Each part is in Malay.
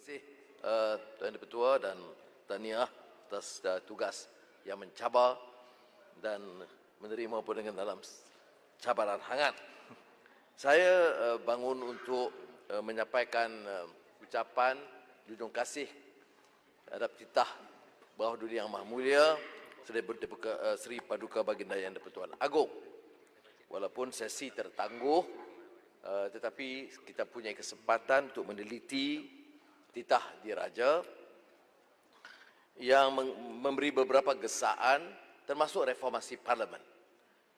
kasih Tuan Di-Pertua dan tahniah atas tugas yang mencabar dan menerima pun dengan dalam cabaran hangat. Saya bangun untuk menyampaikan ucapan junjung kasih terhadap titah Bawah Dunia Yang Maha Mulia Seri Paduka Baginda Yang di-Pertuan Agong. Walaupun sesi tertangguh, tetapi kita punya kesempatan untuk meneliti titah Diraja yang memberi beberapa gesaan termasuk reformasi parlimen.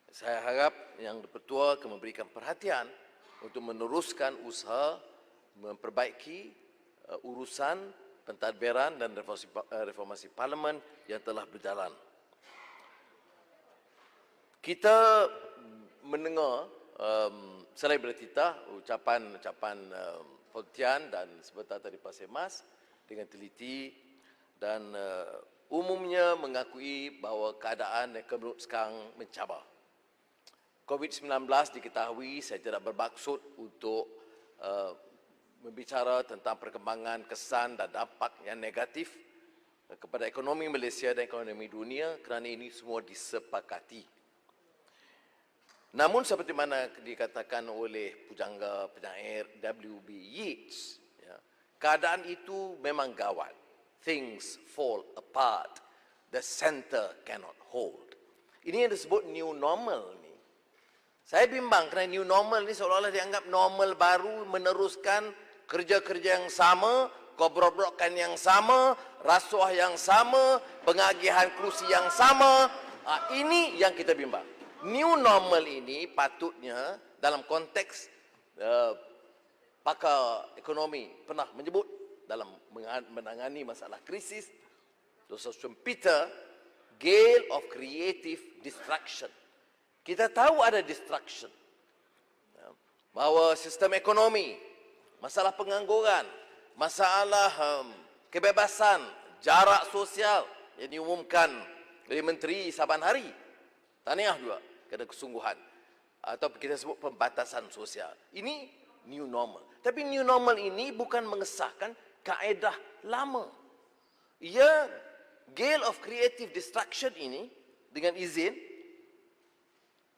Saya harap Yang di-Pertua akan memberikan perhatian untuk meneruskan usaha memperbaiki urusan pentadbiran dan reformasi parlimen yang telah berjalan. Kita mendengar selain bertitah ucapan-ucapan Pontian dan sebentar tadi Pasir Mas dengan teliti dan umumnya mengakui bahawa keadaan ekonomi sekarang mencabar. COVID-19 diketahui, saya tidak bermaksud untuk membicara tentang perkembangan kesan dan dampak yang negatif kepada ekonomi Malaysia dan ekonomi dunia kerana ini semua disepakati. Namun seperti mana dikatakan oleh pujangga penyair W.B. Yeats, keadaan itu memang gawat. Things fall apart. The center cannot hold. Ini yang disebut new normal ni. Saya bimbang kerana new normal ni seolah-olah dianggap normal baru, meneruskan kerja-kerja yang sama, kobrokan yang sama, rasuah yang sama, pengagihan kerusi yang sama. Ini yang kita bimbang. New normal ini patutnya dalam konteks pakar ekonomi pernah menyebut dalam menangani masalah krisis, Dr. Schumpeter, gale of creative destruction. Kita tahu ada destruction. Bahawa sistem ekonomi, masalah pengangguran, masalah kebebasan, jarak sosial yang diumumkan oleh Menteri saban hari. Tahniah juga kerana kesungguhan. Atau kita sebut pembatasan sosial. Ini new normal. Tapi new normal ini bukan mengesahkan kaedah lama. Ia gale of creative destruction ini dengan izin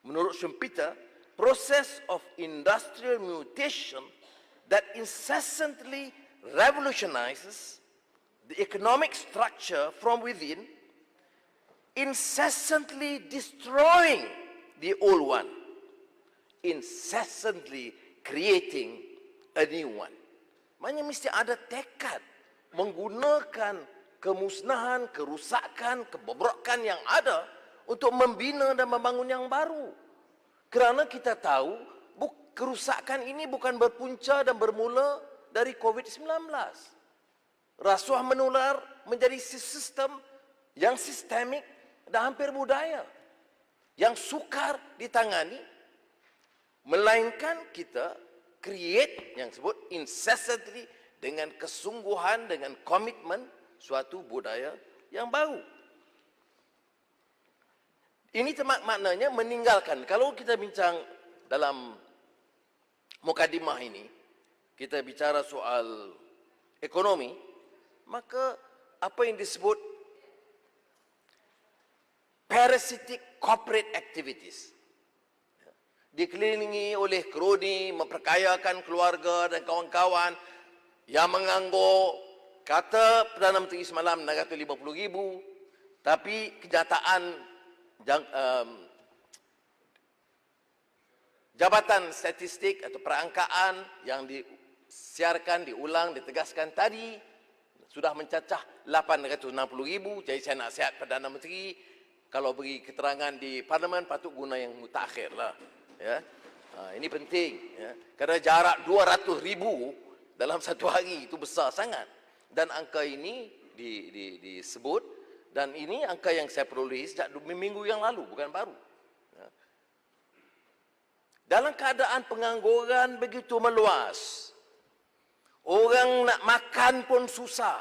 menurut Schumpeter, process of industrial mutation that incessantly revolutionizes the economic structure from within, incessantly destroying the old one, incessantly creating a new one. Maknanya mesti ada tekad menggunakan kemusnahan, kerusakan, kebobrokan yang ada untuk membina dan membangun yang baru. Kerana kita tahu kerusakan ini bukan berpunca dan bermula dari COVID-19. Rasuah menular menjadi sistem yang sistemik dan hampir budaya yang sukar ditangani, melainkan kita create yang sebut incessantly dengan kesungguhan, dengan komitmen suatu budaya yang baru. Ini maknanya meninggalkan. Kalau kita bincang dalam mukadimah ini, kita bicara soal ekonomi, maka apa yang disebut parasitic corporate activities, dikelilingi oleh kroni, memperkayakan keluarga dan kawan-kawan yang menganggur. Kata Perdana Menteri semalam 650,000, tapi kenyataan Jabatan Statistik atau perangkaan yang disiarkan, diulang, ditegaskan tadi sudah mencacah 860,000. Jadi saya nak sihat Perdana Menteri, kalau beri keterangan di Parlimen patut guna yang mutakhir lah. Ya. Ini penting. Ya. Kerana jarak 200,000 dalam satu hari itu besar sangat. Dan angka ini disebut, dan ini angka yang saya peroleh sejak minggu yang lalu, bukan baru. Ya. Dalam keadaan pengangguran begitu meluas, orang nak makan pun susah.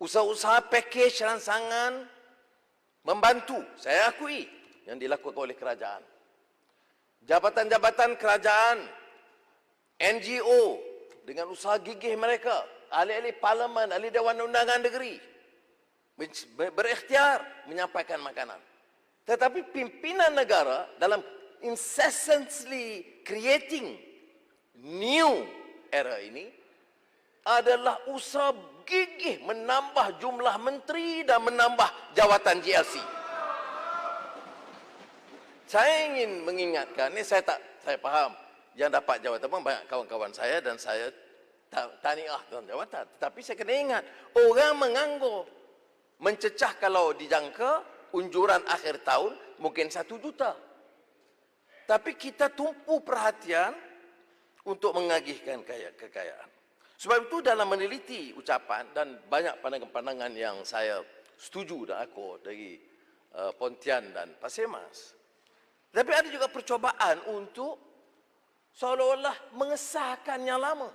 Usaha-usaha package rangsangan membantu, saya akui, yang dilakukan oleh kerajaan. Jabatan-jabatan kerajaan, NGO dengan usaha gigih mereka ahli-ahli parlimen, ahli Dewan Undangan Negeri berikhtiar menyampaikan makanan. Tetapi pimpinan negara dalam incessantly creating new era ini adalah usaha gigih menambah jumlah menteri dan menambah jawatan GLC. Saya ingin mengingatkan, ini saya faham yang dapat jawatan banyak kawan-kawan saya dan saya tahniah dalam jawatan. Tetapi saya kena ingat, orang menganggur mencecah kalau dijangka unjuran akhir tahun mungkin 1 juta. Tapi kita tumpu perhatian untuk mengagihkan kekayaan. Sebab itu dalam meneliti ucapan dan banyak pandangan-pandangan yang saya setuju dan akor dari Pontian dan Pasir Mas. Tapi ada juga percobaan untuk seolah-olah mengesahkan yang lama.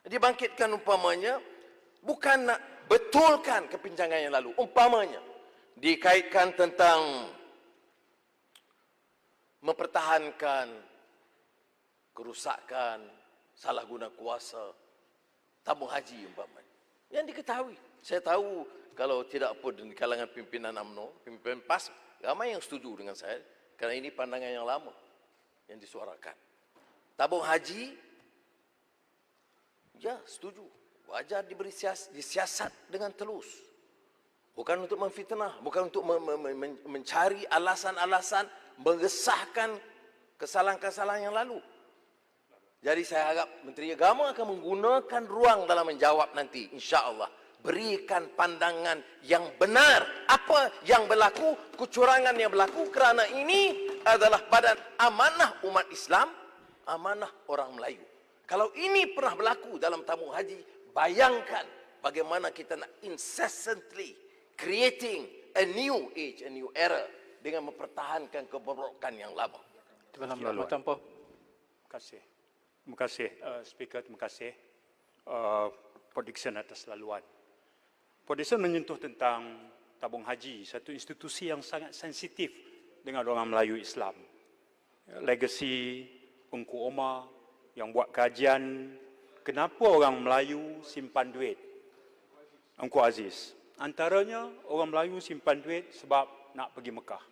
Dibangkitkan umpamanya, bukan nak betulkan kepinjangan yang lalu. Umpamanya, dikaitkan tentang mempertahankan kerusakan, salah guna kuasa, tabung haji umpamanya. Yang diketahui. Saya tahu kalau tidak pun di kalangan pimpinan UMNO, pimpinan PAS, ramai yang setuju dengan saya. Kerana ini pandangan yang lama yang disuarakan. Tabung haji, ya setuju. Wajar diberi disiasat dengan telus. Bukan untuk memfitnah, bukan untuk mencari alasan-alasan mengesahkan kesalahan-kesalahan yang lalu. Jadi saya harap Menteri Agama akan menggunakan ruang dalam menjawab nanti, insya-Allah. Berikan pandangan yang benar. Apa yang berlaku, kecurangan yang berlaku, kerana ini adalah badan amanah umat Islam, amanah orang Melayu. Kalau ini pernah berlaku dalam tabung haji, bayangkan bagaimana kita nak incessantly creating a new age, a new era dengan mempertahankan keborokan yang lama. Terima kasih. Terima kasih, Speaker. Terima kasih, Pak Dickson atas laluan. Pak Dickson menyentuh tentang tabung haji, satu institusi yang sangat sensitif dengan orang Melayu Islam. Legasi Engku Omar yang buat kajian kenapa orang Melayu simpan duit. Engku Aziz. Antaranya orang Melayu simpan duit sebab nak pergi Mekah.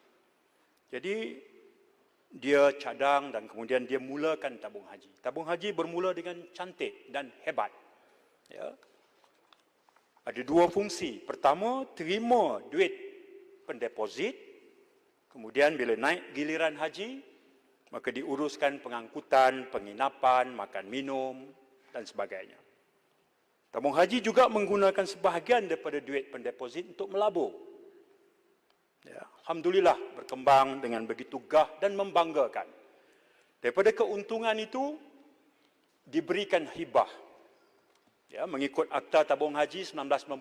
Jadi dia cadang dan kemudian dia mulakan tabung haji. Tabung haji bermula dengan cantik dan hebat. Ya. Ada 2 fungsi. Pertama, terima duit pendeposit. Kemudian bila naik giliran haji, maka diuruskan pengangkutan, penginapan, makan minum dan sebagainya. Tabung haji juga menggunakan sebahagian daripada duit pendeposit untuk melabur. Ya, Alhamdulillah berkembang dengan begitu gah dan membanggakan. Daripada keuntungan itu diberikan hibah. Ya, mengikut Akta Tabung Haji 1995,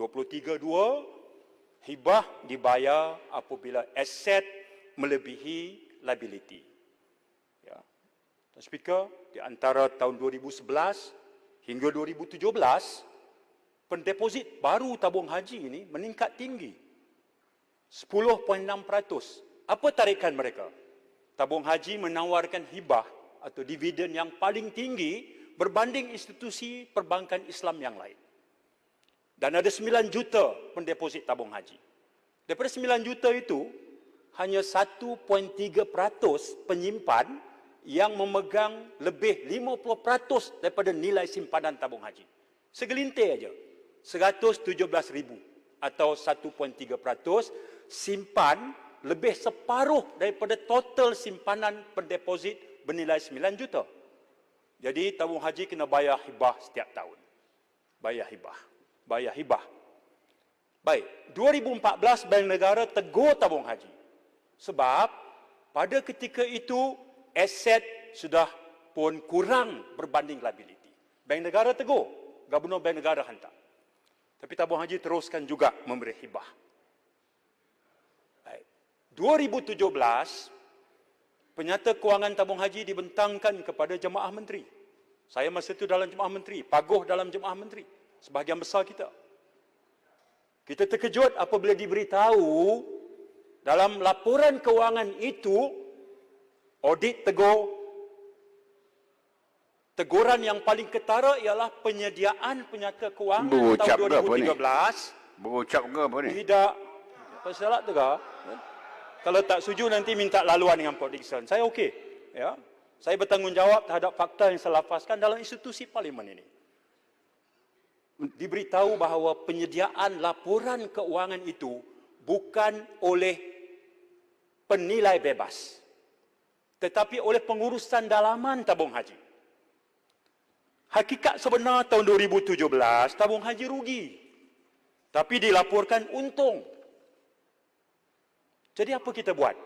23.2, hibah dibayar apabila aset melebihi liability. Ya. Tuan Speaker, di antara tahun 2011 hingga 2017, pendeposit baru tabung haji ini meningkat tinggi. 10.6%. Apa tarikan mereka? Tabung haji menawarkan hibah atau dividen yang paling tinggi berbanding institusi perbankan Islam yang lain. Dan ada 9 juta pendeposit tabung haji. Daripada 9 juta itu, hanya 1.3% penyimpan yang memegang lebih 50% daripada nilai simpanan tabung haji. Segelintir aja. 117,000 atau 1.3% simpan lebih separuh daripada total simpanan pendeposit bernilai 9 juta. Jadi tabung haji kena bayar hibah setiap tahun. Bayar hibah. Bayar hibah. Baik, 2014 Bank Negara tegur tabung haji. Sebab pada ketika itu aset sudah pun kurang berbanding liability. Bank Negara tegur. Gubernur Bank Negara hantar. Tapi tabung haji teruskan juga memberi hibah. Baik. 2017 Penyata kewangan tabung haji dibentangkan kepada jemaah menteri. Saya masa itu dalam jemaah menteri, paguh dalam jemaah menteri. Sebahagian besar kita. Kita terkejut apabila diberitahu dalam laporan kewangan itu, audit tegur Teguran yang paling ketara ialah penyediaan penyata kewangan Berucap tahun ke apa ni? 2013. Berucap ke apa ni? Tidak. Pasal tu ke? Kalau tak setuju nanti minta laluan dengan Port Dickson. Saya okey. Ya. Saya bertanggungjawab terhadap fakta yang saya lafazkan dalam institusi parlimen ini. Diberitahu bahawa penyediaan laporan keuangan itu bukan oleh penilai bebas, tetapi oleh pengurusan dalaman tabung haji. Hakikat sebenar tahun 2017, tabung haji rugi. Tapi dilaporkan untung. Jadi apa kita buat?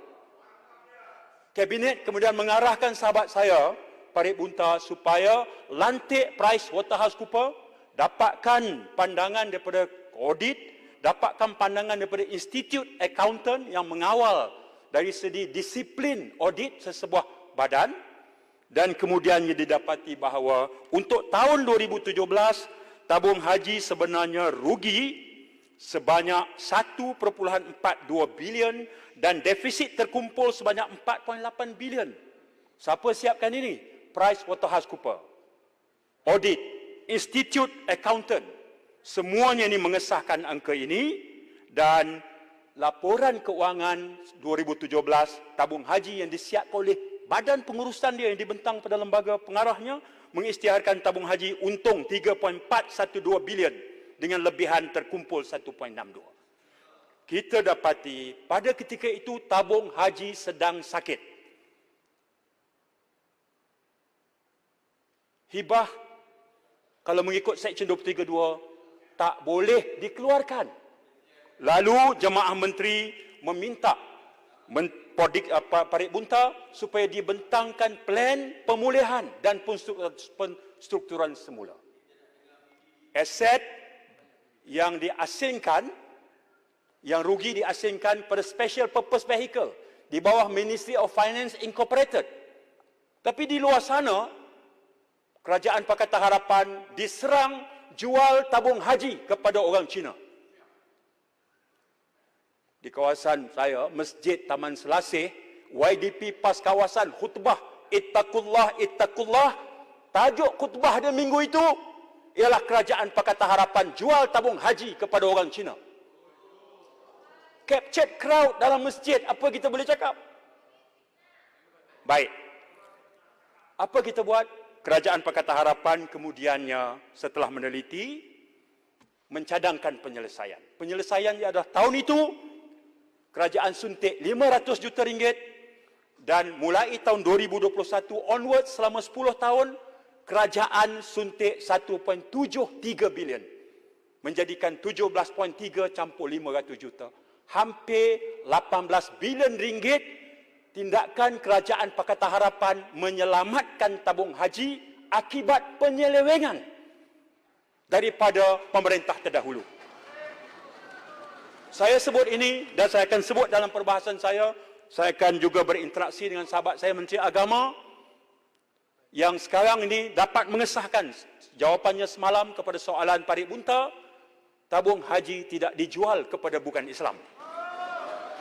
Kabinet kemudian mengarahkan sahabat saya, Parit Bunta, supaya lantik PricewaterhouseCoopers, dapatkan pandangan daripada audit, dapatkan pandangan daripada Institute Accountant yang mengawal dari segi disiplin audit sesebuah badan, dan kemudiannya didapati bahawa untuk tahun 2017 tabung haji sebenarnya rugi sebanyak 1.42 bilion dan defisit terkumpul sebanyak 4.8 bilion. Siapa siapkan ini? PricewaterhouseCoopers, Audit, Institute Accountant. Semuanya ini mengesahkan angka ini, dan laporan keuangan 2017 tabung haji yang disiapkan oleh badan pengurusan dia yang dibentang pada lembaga pengarahnya mengisytiharkan tabung haji untung 3.412 bilion dengan lebihan terkumpul 1.62. Kita dapati pada ketika itu tabung haji sedang sakit. Hibah kalau mengikut Seksyen 23(2) tak boleh dikeluarkan. Lalu jemaah menteri meminta Parit Bunta supaya dibentangkan plan pemulihan dan penstrukturan semula. Aset yang diasingkan, yang rugi diasingkan pada Special Purpose Vehicle di bawah Ministry of Finance Incorporated. Tapi di luar sana, Kerajaan Pakatan Harapan diserang jual tabung haji kepada orang Cina. Di kawasan saya, Masjid Taman Selasih, YDP PAS kawasan khutbah Ittaqullah, Ittaqullah. Tajuk khutbah dia minggu itu ialah Kerajaan Pakatan Harapan jual tabung haji kepada orang Cina. Captured crowd dalam masjid, apa kita boleh cakap? Baik. Apa kita buat? Kerajaan Pakatan Harapan kemudiannya setelah meneliti, mencadangkan penyelesaian. Penyelesaiannya adalah tahun itu, kerajaan suntik 500 juta ringgit, dan mulai tahun 2021 onward selama 10 tahun, kerajaan suntik 1.73 bilion. Menjadikan 17.3 campur 500 juta. Hampir 18 bilion ringgit tindakan Kerajaan Pakatan Harapan menyelamatkan tabung haji akibat penyelewengan daripada pemerintah terdahulu. Saya sebut ini dan saya akan sebut dalam perbahasan saya. Saya akan juga berinteraksi dengan sahabat saya Menteri Agama yang sekarang ini dapat mengesahkan jawapannya semalam kepada soalan Parit Bunta. Tabung haji tidak dijual kepada bukan Islam.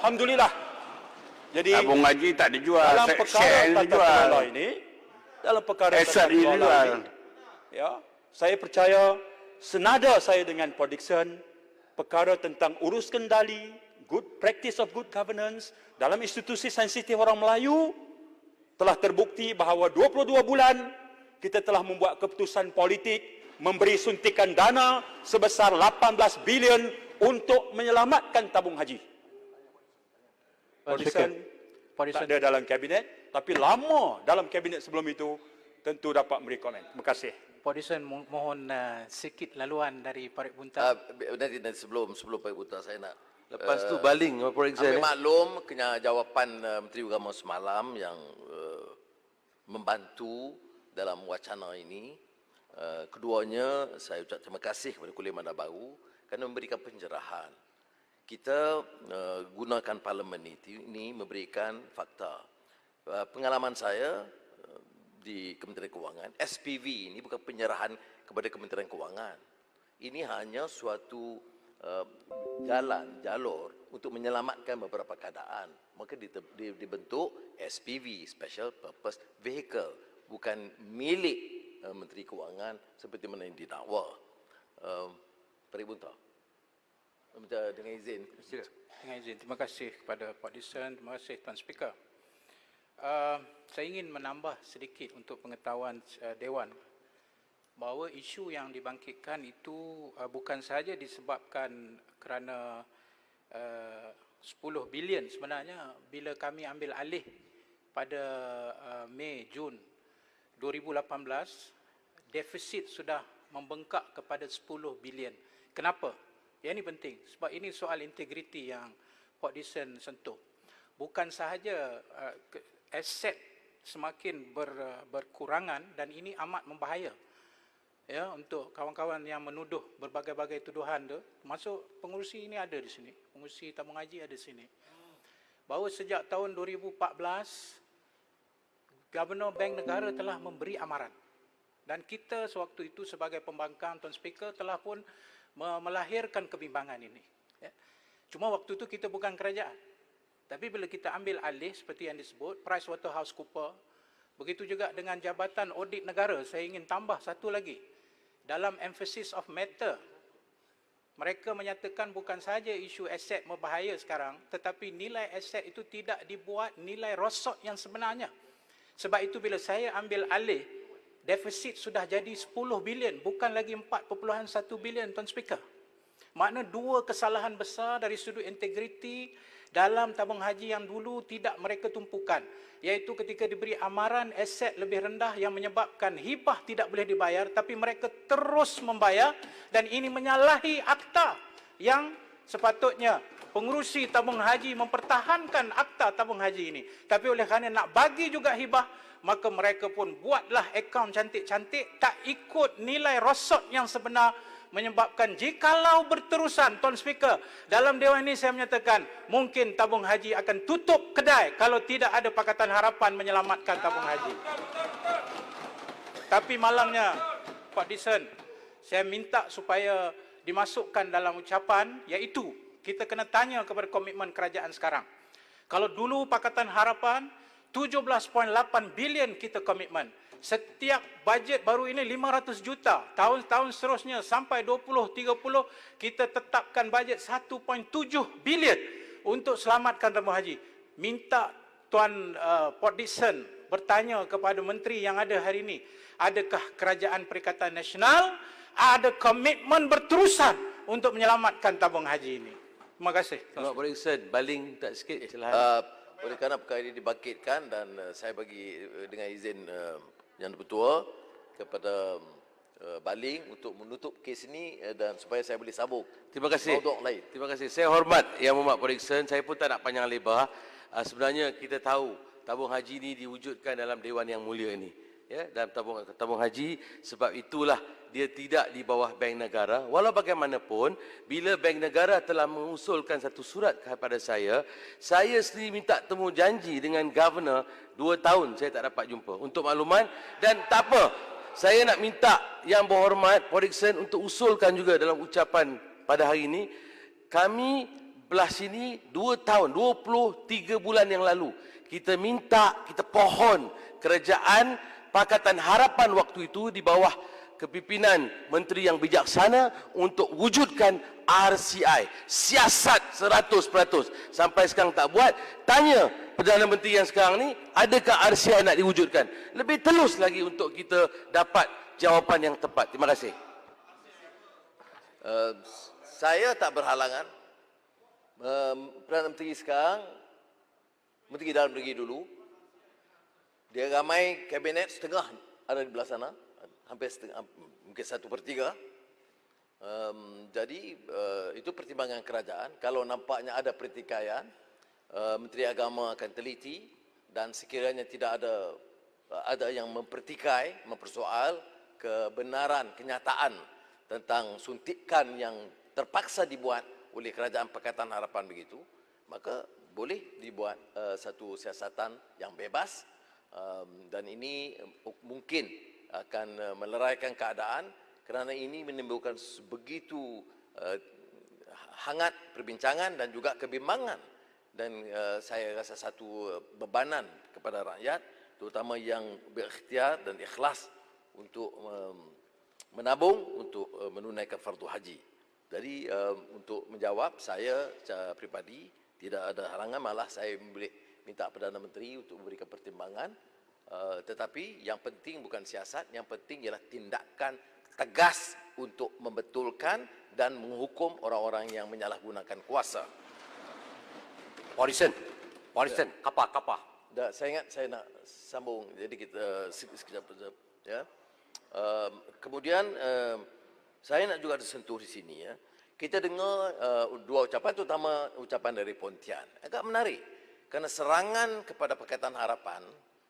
Alhamdulillah. Jadi Tabung haji tak dijual. dalam perkara tata kelola ini, dalam perkara Aset tata kelola dijual. ini, ya, saya percaya senada saya dengan Port Dickson, perkara tentang urus kendali, good practice of good governance dalam institusi sensitif orang Melayu telah terbukti bahawa 22 bulan kita telah membuat keputusan politik memberi suntikan dana sebesar 18 bilion untuk menyelamatkan tabung haji. Port Dickson tak ada dalam kabinet, tapi lama dalam kabinet sebelum itu tentu dapat memberi komen. Terima kasih. Port Dickson, mohon sikit laluan dari Parit Bunta. Nanti sebelum Pak Buta saya nak Lepas tu baling for ambil example. maklum kena jawapan Menteri Agama semalam yang membantu dalam wacana ini. Keduanya saya ucap terima kasih kepada Kuliah Bandar Baru kerana memberikan pencerahan. Kita gunakan parlimen ini memberikan fakta. Pengalaman saya di Kementerian Kewangan, SPV ini bukan penyerahan kepada Kementerian Kewangan. Ini hanya suatu jalur untuk menyelamatkan beberapa keadaan. Maka dibentuk SPV, Special Purpose Vehicle, bukan milik Menteri Kewangan seperti mana yang didakwa. Tarik Bunta. Minta dengan izin. Dengan izin, terima kasih kepada Pak Dison, terima kasih Tuan Speaker. Saya ingin menambah sedikit untuk pengetahuan Dewan bahawa isu yang dibangkitkan itu bukan sahaja disebabkan kerana 10 bilion sebenarnya bila kami ambil alih pada Mei, Jun 2018, defisit sudah membengkak kepada 10 bilion. Kenapa? Yang ini penting sebab ini soal integriti yang Pak Dison sentuh. Bukan sahaja aset semakin berkurangan dan ini amat membahaya. Ya, untuk kawan-kawan yang menuduh berbagai-bagai tuduhan tu, masuk pengurusi ini ada di sini, pengurusi tabung haji ada di sini. Bahawa sejak tahun 2014 Governor Bank Negara telah memberi amaran. Dan kita sewaktu itu sebagai pembangkang Tuan Speaker telah pun melahirkan kebimbangan ini. Ya. Cuma waktu itu kita bukan kerajaan. Tapi bila kita ambil alih seperti yang disebut, PricewaterhouseCoopers, begitu juga dengan Jabatan Audit Negara, saya ingin tambah satu lagi. Dalam emphasis of matter, mereka menyatakan bukan sahaja isu aset berbahaya sekarang, tetapi nilai aset itu tidak dibuat nilai rosot yang sebenarnya. Sebab itu bila saya ambil alih, defisit sudah jadi 10 bilion, bukan lagi 4.1 bilion, Tuan Speaker. Makna dua kesalahan besar dari sudut integriti dalam tabung haji yang dulu tidak mereka tumpukan, iaitu ketika diberi amaran aset lebih rendah yang menyebabkan hibah tidak boleh dibayar, tapi mereka terus membayar dan ini menyalahi akta yang sepatutnya pengurusi tabung haji mempertahankan akta tabung haji ini. Tapi oleh kerana nak bagi juga hibah, maka mereka pun buatlah akaun cantik-cantik tak ikut nilai rosot yang sebenar, menyebabkan jikalau berterusan, Tuan Speaker, dalam Dewan ini saya menyatakan mungkin tabung haji akan tutup kedai kalau tidak ada Pakatan Harapan menyelamatkan tabung haji. Tapi malangnya, Pak Dison, saya minta supaya dimasukkan dalam ucapan, iaitu kita kena tanya kepada komitmen kerajaan sekarang. Kalau dulu Pakatan Harapan 17.8 bilion kita komitmen. Setiap bajet baru ini 500 juta. Tahun-tahun seterusnya sampai 2030 kita tetapkan bajet 1.7 bilion untuk selamatkan tabung haji. Minta Tuan Port Dickson bertanya kepada menteri yang ada hari ini, adakah Kerajaan Perikatan Nasional ada komitmen berterusan untuk menyelamatkan tabung haji ini? Terima kasih. Pak Dickson, baling tak sikit kecelahan. Oleh kerana perkara ini dibangkitkan dan saya bagi dengan izin Yang Dipertua kepada Baling untuk menutup kes ini dan supaya saya boleh sambung. Terima kasih. Mauduk lain. Terima kasih. Saya hormat Yang Mohd Pak Dickson. Saya pun tak nak panjang lebar. Sebenarnya kita tahu tabung haji ini diwujudkan dalam Dewan Yang Mulia ini. Ya, dalam tabung haji, sebab itulah dia tidak di bawah Bank Negara. Walau bagaimanapun, bila Bank Negara telah mengusulkan satu surat kepada saya sendiri minta temu janji dengan Governor 2 tahun saya tak dapat jumpa. Untuk makluman, dan tak apa, saya nak minta Yang Berhormat Pak Dickson untuk usulkan juga dalam ucapan pada hari ini. Kami belah sini 2 tahun, 23 bulan yang lalu, kita minta, kita pohon kerajaan Pakatan Harapan waktu itu di bawah kepimpinan Menteri yang bijaksana untuk wujudkan RCI, siasat 100%. Sampai sekarang tak buat. Tanya Perdana Menteri yang sekarang ni, adakah RCI nak diwujudkan? Lebih telus lagi untuk kita dapat jawapan yang tepat. Terima kasih. Saya tak berhalangan. Perdana Menteri sekarang, Menteri Dalam Negeri dulu, dia ramai kabinet setengah ada di belah sana, hampir setengah, mungkin 1/3. Jadi itu pertimbangan kerajaan. Kalau nampaknya ada pertikaian, Menteri Agama akan teliti dan sekiranya tidak ada yang mempertikai, mempersoal kebenaran kenyataan tentang suntikan yang terpaksa dibuat oleh Kerajaan Pakatan Harapan begitu, maka boleh dibuat satu siasatan yang bebas. Dan ini mungkin akan meleraikan keadaan kerana ini menimbulkan begitu hangat perbincangan dan juga kebimbangan. Dan saya rasa satu bebanan kepada rakyat, terutama yang berikhtiar dan ikhlas untuk menabung untuk menunaikan fardu haji. Jadi untuk menjawab, saya secara pribadi tidak ada halangan, malah saya boleh minta Perdana Menteri untuk memberikan pertimbangan. Tetapi yang penting bukan siasat, yang penting ialah tindakan tegas untuk membetulkan dan menghukum orang-orang yang menyalahgunakan kuasa. Morrison, kapah. Saya ingat saya nak sambung, jadi kita sekejap. Ya. Kemudian saya nak juga tersentuh di sini. Ya. Kita dengar dua ucapan, terutama ucapan dari Pontian. Agak menarik, kerana serangan kepada Pakatan Harapan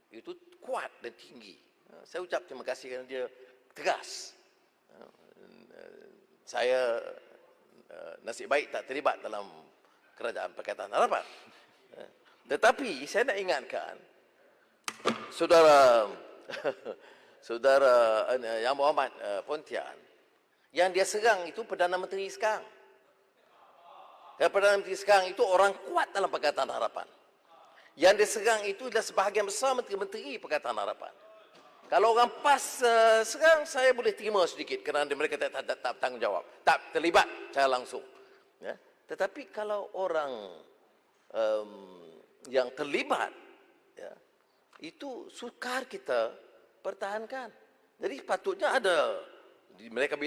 itu kuat dan tinggi. Saya ucap terima kasih kerana dia tegas. Saya nasib baik tak terlibat dalam kerajaan Pakatan Harapan. Tetapi saya nak ingatkan saudara Yang Muhammad Pontian, yang dia serang itu Perdana Menteri sekarang. Dan Perdana Menteri sekarang itu orang kuat dalam Pakatan Harapan. Yang dia serang itu adalah sebahagian besar menteri-menteri Pakatan Harapan. Kalau orang PAS serang, saya boleh terima sedikit kerana mereka tak tanggungjawab, tak terlibat secara langsung. Ya. Tetapi kalau orang yang terlibat, ya, itu sukar kita pertahankan. Jadi patutnya ada. Mereka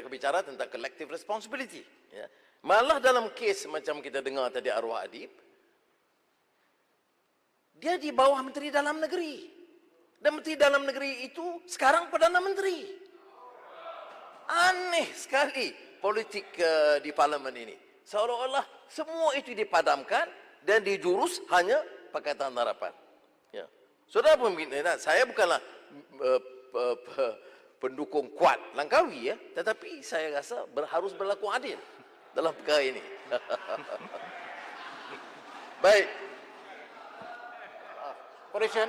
bicara tentang collective responsibility. Ya. Malah dalam kes macam kita dengar tadi arwah Adib, dia di bawah Menteri Dalam Negeri. Dan Menteri Dalam Negeri itu sekarang Perdana Menteri. Aneh sekali politik di parlimen ini. Seolah-olah semua itu dipadamkan dan dijurus hanya Pakatan Harapan. Ya. Saudara pemimpin, saya bukanlah pendukung kuat Langkawi, ya, tetapi saya rasa harus berlaku adil dalam perkara ini. Baik. Correction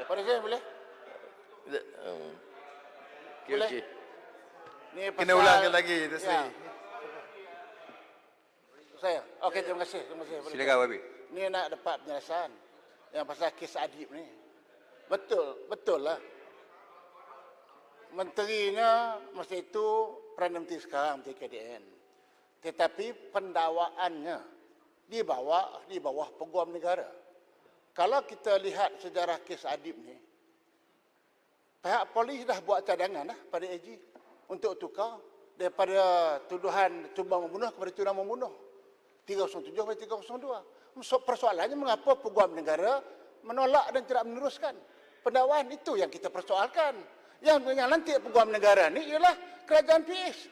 boleh? Okey. Ni Kena ulang lagi, Tan Sri. Saya. Okey, terima kasih. Boleh. Silakan Wabi. Ni nak dapat penjelasan yang pasal kes Adib ni. Betul lah. Menterinya masa itu Perdana Menteri sekarang, Menteri KDN. Tetapi pendakwaannya di bawah Peguam Negara. Kalau kita lihat sejarah kes Adib ni, pihak polis dah buat cadangan pada AG untuk tukar daripada tuduhan cuba membunuh kepada tuduhan membunuh. 307 pada 302. Persoalannya mengapa Peguam Negara menolak dan tidak meneruskan pendakwaan, itu yang kita persoalkan. Yang nanti Peguam Negara ni ialah kerajaan PS.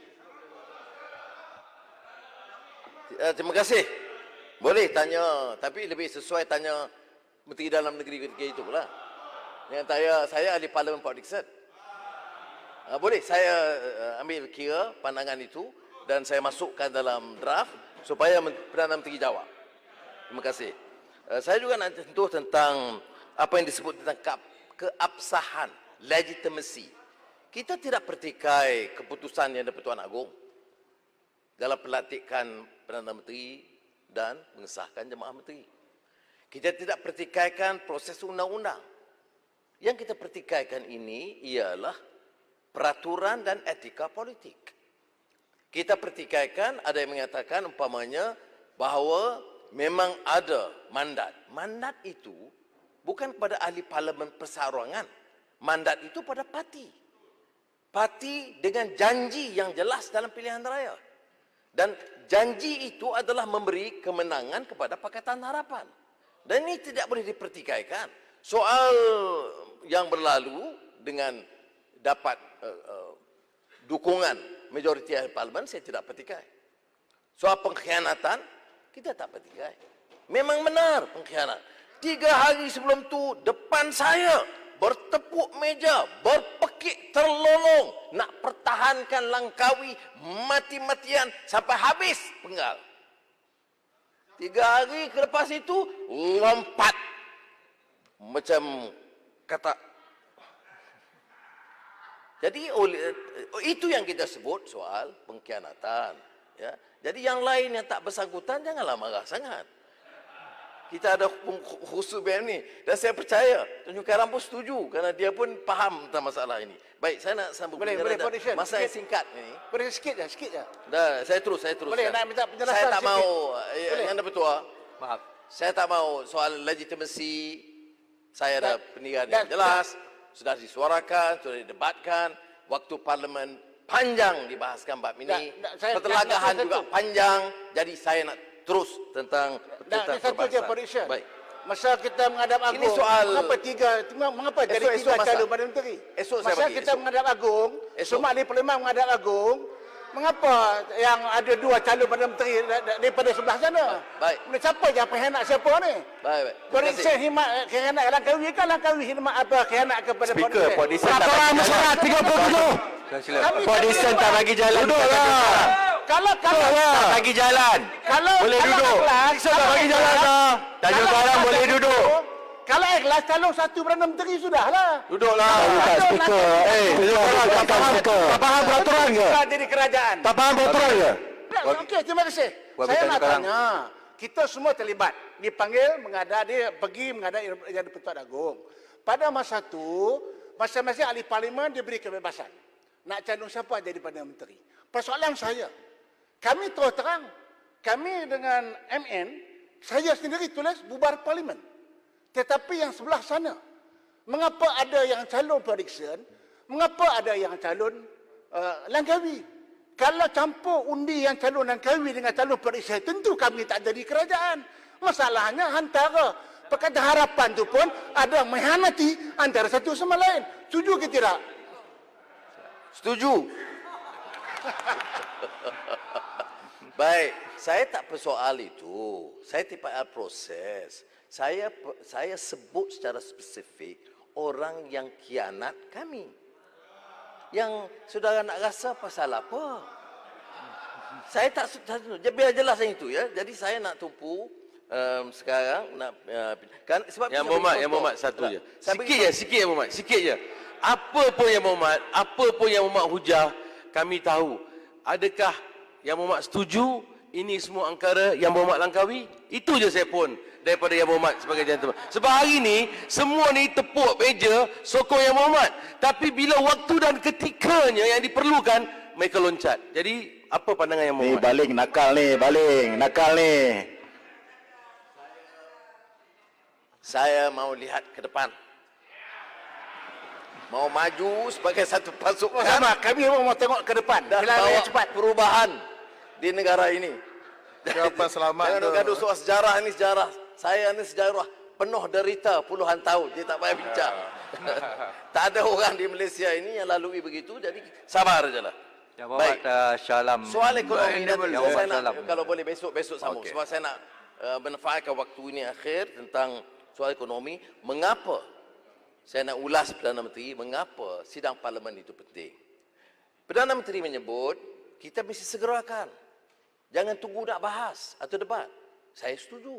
Terima kasih. Boleh tanya, tapi lebih sesuai tanya Menteri Dalam Negeri ketika itu pula. Yang saya ahli Parlimen Port Dickson. Boleh saya ambil kira pandangan itu dan saya masukkan dalam draft supaya Perdana Menteri jawab. Terima kasih. Saya juga nak sentuh tentang apa yang disebut tentang keabsahan, legitimacy. Kita tidak pertikai keputusan Yang di-Pertuan Agong dalam pelantikan Perdana Menteri dan mengesahkan Jemaah Menteri. Kita tidak pertikaikan proses undang-undang. Yang kita pertikaikan ini ialah peraturan dan etika politik. Kita pertikaikan, ada yang mengatakan umpamanya bahawa memang ada mandat. Mandat itu bukan kepada ahli parlimen perseorangan. Mandat itu pada parti. Parti dengan janji yang jelas dalam pilihan raya. Dan janji itu adalah memberi kemenangan kepada Pakatan Harapan. Dan ini tidak boleh dipertikaikan. Soal yang berlalu dengan dapat dukungan majoriti ahli parlimen, saya tidak pertikai. Soal pengkhianatan, kita tak pertikai. Memang benar pengkhianat. 3 hari sebelum tu depan saya bertepuk meja, berpekik terlolong nak pertahankan Langkawi mati-matian sampai habis penggal. 3 hari lepas itu lompat macam kata. Jadi itu yang kita sebut soal pengkhianatan. Ya. Jadi yang lain yang tak bersangkutan janganlah marah sangat. kita ada hukum khusus BM ni. Dan saya percaya Tunjung Karam pun setuju kerana dia pun faham tentang masalah ini. Baik, saya nak sambung Boleh, penjelasan. Position. Masa yang singkat ni. Boleh sikit je. Dah, saya terus. Boleh, nak minta penjelasan Saya tak sikit. mau, Boleh. Yang Datuk-Tua, Maaf. saya tak mau soal legitimacy. Saya ada pendirian yang dan- jelas, sudah disuarakan, sudah didebatkan, waktu parlimen panjang dibahaskan bab ini, saya- pertelagahan dan- juga panjang, jadi saya nak terus tentang Dan satu je Position. Baik. Masa kita menghadap Agung, Ini soal- mengapa jadi Esok 3 masa. calon Perdana Menteri? Esok saya Masa bagi, kita esok. menghadap Agung, Esok. semua ahli parlimen menghadap Agung, mengapa yang ada 2 calon Perdana Menteri daripada sebelah sana? Baik. Siapa je pengkhianat siapa ni? Baik. Periksa khidmat khianat Langkawi kan Langkawi khidmat apa khianat kepada Speaker, Pak Disan tak Laporan bagi mesyuarat 37. Pak Disan tak bagi jalan. Duduklah. Kalau Tak bagi jalan. kalau Boleh kalau duduk. ikhlas, Tak bagi jalan dah. Tanjung Karang boleh duduk. Kalau ikhlas calon 1 Perdana Menteri sudahlah. Duduklah. Tak speaker. Tak faham speaker. Tak faham peraturan ke? Tak jadi kerajaan. Tak faham peraturan ke? Okey, terima kasih. Buat Saya berita nak sekarang. tanya, kita semua terlibat. Dipanggil menghadap, dia pergi menghadap Yang di-Pertuan Agong. Pada masa itu, masing-masing ahli parlimen diberi kebebasan. Nak calon siapa jadi Perdana Menteri. Persoalan saya, kami terus terang, kami dengan MN, saya sendiri tulis bubar parlimen. Tetapi yang sebelah sana, mengapa ada yang calon prediction, mengapa ada yang calon Langkawi? Kalau campur undi yang calon Langkawi dengan calon prediction, tentu kami tak jadi kerajaan. Masalahnya antara Pakatan Harapan tu pun ada mengkhianati antara satu sama lain. Setuju ke tidak? Setuju. Baik, saya tak persoal itu. Saya tidak proses. Saya sebut secara spesifik orang yang khianat kami. Yang saudara nak rasa pasal apa? Saya tak biar jelas yang itu ya. Jadi saya nak tumpu sekarang nak kan sebab Yang saya bagi Muhammad contoh. satu je. Saya bagi Sikit je Muhammad, sikit je. Apa pun yang Muhammad hujah, kami tahu. Adakah yang Muhammad setuju ini semua angkara yang Muhammad Langkawi? Itu je saya pun daripada yang Muhammad sebagai gentleman. Sebab hari ni semua ni tepuk meja sokong yang Muhammad. Tapi bila waktu dan ketikanya yang diperlukan, mereka loncat. Jadi apa pandangan yang Ni Muhammad? baling nakal ni. Saya mau lihat ke depan. Mau maju sebagai satu pasukan Sama, kami pun mau tengok ke depan. dan Bila bawa yang cepat. perubahan di negara ini. Jawapan selamat Jangan tu. gaduh soal sejarah ini sejarah. Saya ni sejarah penuh derita puluhan tahun. Dia tak payah bincang. Tak ada orang di Malaysia ini yang lalui begitu. Jadi sabar je lah. Yang Muhammad Syalam. Soal ekonomi Yang nanti Muhammad saya nak, Syalam. kalau boleh besok sambung. Sebab saya nak manfaatkan waktu ini akhir tentang soal ekonomi. Mengapa saya nak ulas Perdana Menteri, mengapa sidang parlimen itu penting. Perdana Menteri menyebut, kita mesti segerakan. Jangan tunggu nak bahas atau debat. Saya setuju.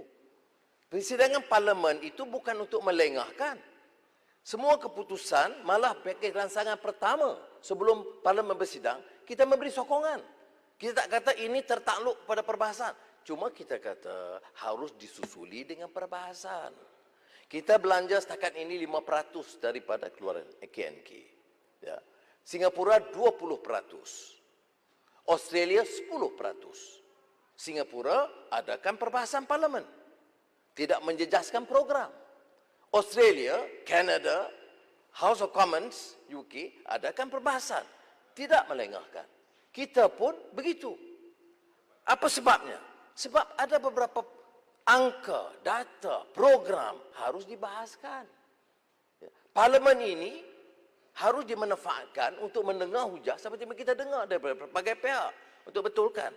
Persidangan parlimen itu bukan untuk melengahkan. Semua keputusan, malah pakai rangsangan pertama sebelum parlimen bersidang, kita memberi sokongan. Kita tak kata ini tertakluk pada perbahasan. Cuma kita kata harus disusuli dengan perbahasan. Kita belanja setakat ini 5% daripada keluaran KNK. Ya. Singapura 20%. Australia 10%. Singapura adakan perbahasan parlimen. Tidak menjejaskan program. Australia, Canada, House of Commons, UK adakan perbahasan. Tidak melengahkan. Kita pun begitu. Apa sebabnya? Sebab ada beberapa angka, data, program harus dibahaskan. Parlimen ini harus dimanfaatkan untuk mendengar hujah seperti yang kita dengar daripada berbagai pihak untuk betulkan.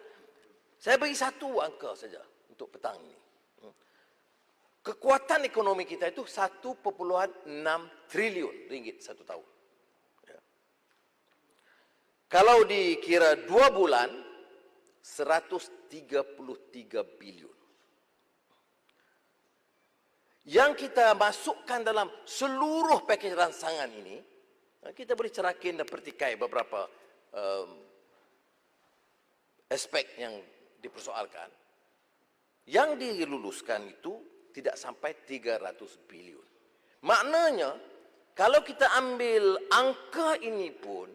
Saya bagi satu angka saja untuk petang ini. Kekuatan ekonomi kita itu 1.6 triliun ringgit satu tahun. Ya. Kalau dikira 2 bulan, 133 bilion. Yang kita masukkan dalam seluruh pakej rangsangan ini, kita boleh cerakin dan pertikai beberapa aspek yang dipersoalkan. Yang diluluskan itu tidak sampai 300 bilion. Maknanya, kalau kita ambil angka ini pun,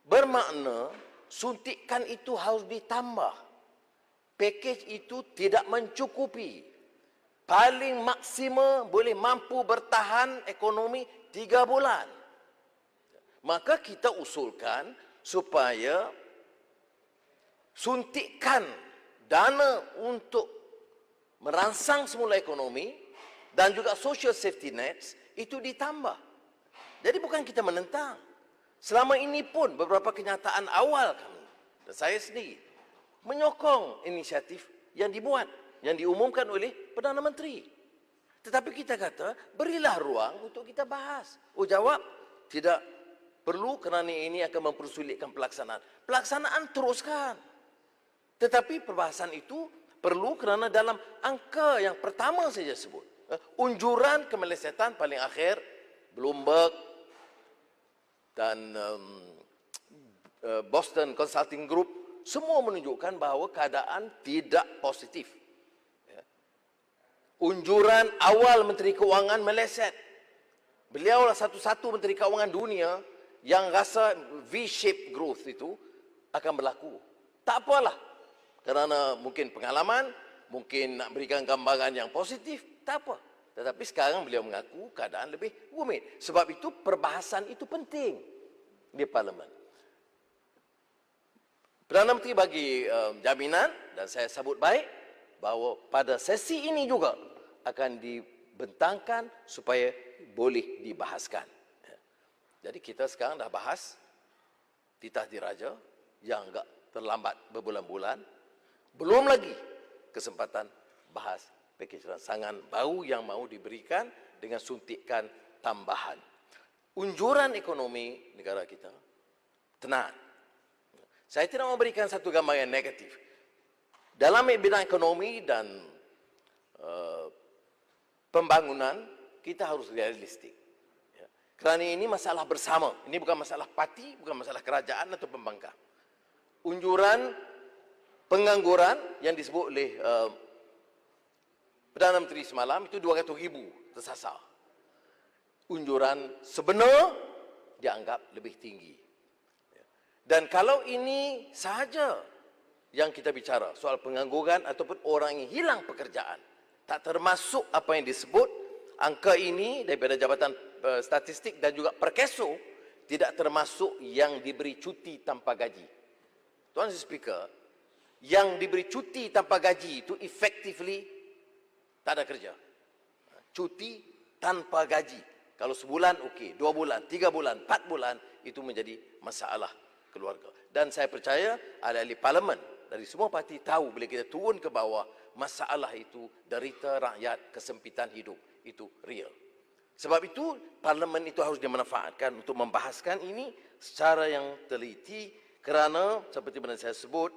bermakna suntikan itu harus ditambah. Pakej itu tidak mencukupi. Paling maksima boleh mampu bertahan ekonomi 3 bulan. Maka kita usulkan supaya suntikan dana untuk merangsang semula ekonomi dan juga social safety nets itu ditambah. Jadi bukan kita menentang. Selama ini pun beberapa kenyataan awal kami dan saya sendiri menyokong inisiatif yang dibuat, yang diumumkan oleh Perdana Menteri. Tetapi kita kata, berilah ruang untuk kita bahas. Oh, jawab, tidak perlu kerana ini akan mempersulitkan pelaksanaan. Pelaksanaan teruskan. Tetapi perbahasan itu perlu kerana dalam angka yang pertama saja sebut. Unjuran kemelesetan paling akhir, Bloomberg dan Boston Consulting Group, semua menunjukkan bahawa keadaan tidak positif. Unjuran awal Menteri Keuangan meleset. Beliau lah satu-satu Menteri Keuangan dunia yang rasa V-shaped growth itu akan berlaku. Tak apalah. Kerana mungkin pengalaman, mungkin nak berikan gambaran yang positif, tak apa. Tetapi sekarang beliau mengaku keadaan lebih rumit. Sebab itu perbahasan itu penting di Parlimen. Perdana Menteri bagi jaminan dan saya sambut baik bahawa pada sesi ini juga akan dibentangkan supaya boleh dibahaskan. Jadi kita sekarang dah bahas titah diraja yang agak terlambat berbulan-bulan. Belum lagi kesempatan bahas pakej rangsangan baru yang mahu diberikan dengan suntikan tambahan. Unjuran ekonomi negara kita tenang. Saya tidak mau berikan satu gambar yang negatif. Dalam bidang ekonomi dan pembangunan, kita harus realistik. Ya. Kerana ini masalah bersama. Ini bukan masalah parti, bukan masalah kerajaan atau pembangkang. Unjuran pengangguran yang disebut oleh Perdana Menteri semalam itu 200,000 tersasar. Unjuran sebenar dianggap lebih tinggi. Dan kalau ini sahaja yang kita bicara, soal pengangguran ataupun orang yang hilang pekerjaan, tak termasuk apa yang disebut angka ini daripada Jabatan Statistik dan juga Perkeso, tidak termasuk yang diberi cuti tanpa gaji. Tuan Speaker, yang diberi cuti tanpa gaji itu effectively tak ada kerja. Cuti tanpa gaji. Kalau sebulan okey, 2 bulan, 3 bulan, 4 bulan, itu menjadi masalah keluarga. Dan saya percaya ahli-ahli parlimen dari semua parti tahu bila kita turun ke bawah, masalah itu derita rakyat, kesempitan hidup itu real. Sebab itu parlimen itu harus dimanfaatkan untuk membahaskan ini secara yang teliti kerana seperti mana saya sebut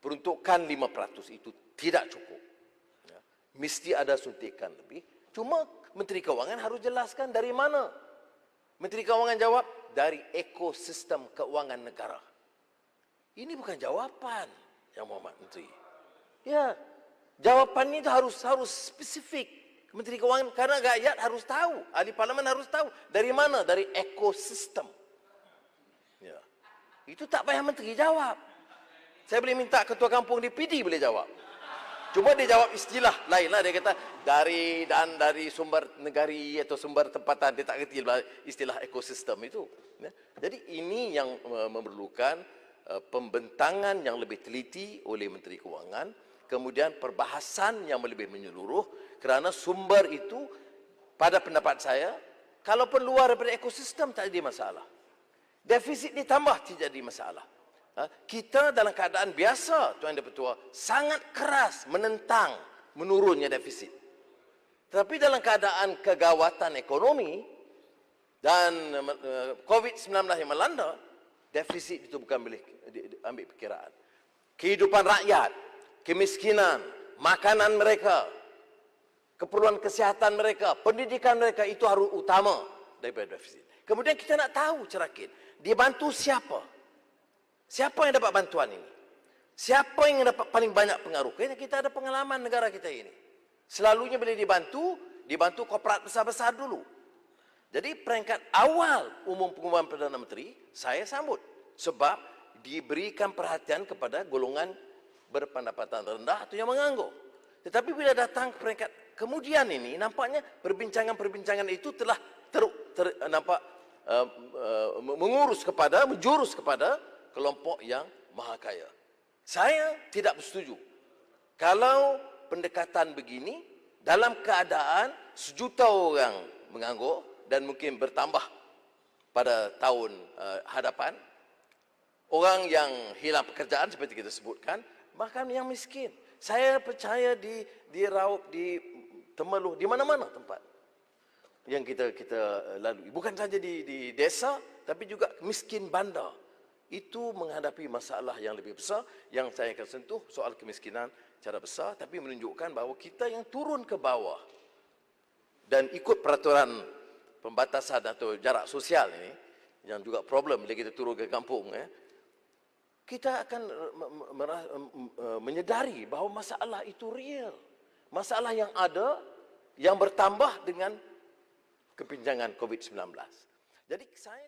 peruntukan 5% itu tidak cukup. Ya. Mesti ada suntikan lebih. Cuma Menteri Keuangan harus jelaskan dari mana. Menteri Keuangan jawab, dari ekosistem keuangan negara. Ini bukan jawapan, Yang Muhammad Menteri. Ya, jawapan itu harus spesifik. Menteri Keuangan, karena rakyat harus tahu, ahli parlimen harus tahu. Dari mana? Dari ekosistem. Ya. Itu tak payah Menteri jawab. Saya boleh minta Ketua Kampung DPD boleh jawab. Cuma dia jawab istilah lain lah. Dia kata dari sumber negari atau sumber tempatan. Dia tak kerti istilah ekosistem itu. Ya. Jadi ini yang memerlukan pembentangan yang lebih teliti oleh Menteri Keuangan. Kemudian perbahasan yang lebih menyeluruh. Kerana sumber itu pada pendapat saya, kalau luar daripada ekosistem tak jadi masalah. Defisit ditambah tidak jadi masalah. Kita dalam keadaan biasa, Tuan Dan Pertua, sangat keras menentang menurunnya defisit. Tetapi dalam keadaan kegawatan ekonomi dan COVID-19 yang melanda, defisit itu bukan boleh diambil perkiraan. Kehidupan rakyat, kemiskinan, makanan mereka, keperluan kesihatan mereka, pendidikan mereka itu harus utama daripada defisit. Kemudian kita nak tahu cerakit, dia bantu siapa? Siapa yang dapat bantuan ini? Siapa yang dapat paling banyak pengaruh? Kayaknya kita ada pengalaman negara kita ini. Selalunya bila dibantu korporat besar-besar dulu. Jadi peringkat awal umum pengumuman Perdana Menteri, saya sambut. Sebab diberikan perhatian kepada golongan berpendapatan rendah atau yang menganggur. Tetapi bila datang ke peringkat kemudian ini, nampaknya perbincangan-perbincangan itu telah menjurus kepada kelompok yang maha kaya. Saya tidak bersetuju. Kalau pendekatan begini, dalam keadaan 1 juta orang menganggur dan mungkin bertambah pada tahun hadapan, orang yang hilang pekerjaan seperti kita sebutkan, bahkan yang miskin. Saya percaya di Raup, di Temeloh, di mana-mana tempat yang kita lalui. Bukan saja di desa, tapi juga miskin bandar. Itu menghadapi masalah yang lebih besar yang saya akan sentuh soal kemiskinan secara besar, tapi menunjukkan bahawa kita yang turun ke bawah dan ikut peraturan pembatasan atau jarak sosial ini, yang juga problem bila kita turun ke kampung, kita akan menyedari bahawa masalah itu real. Masalah yang ada, yang bertambah dengan kepinjangan COVID-19. Jadi saya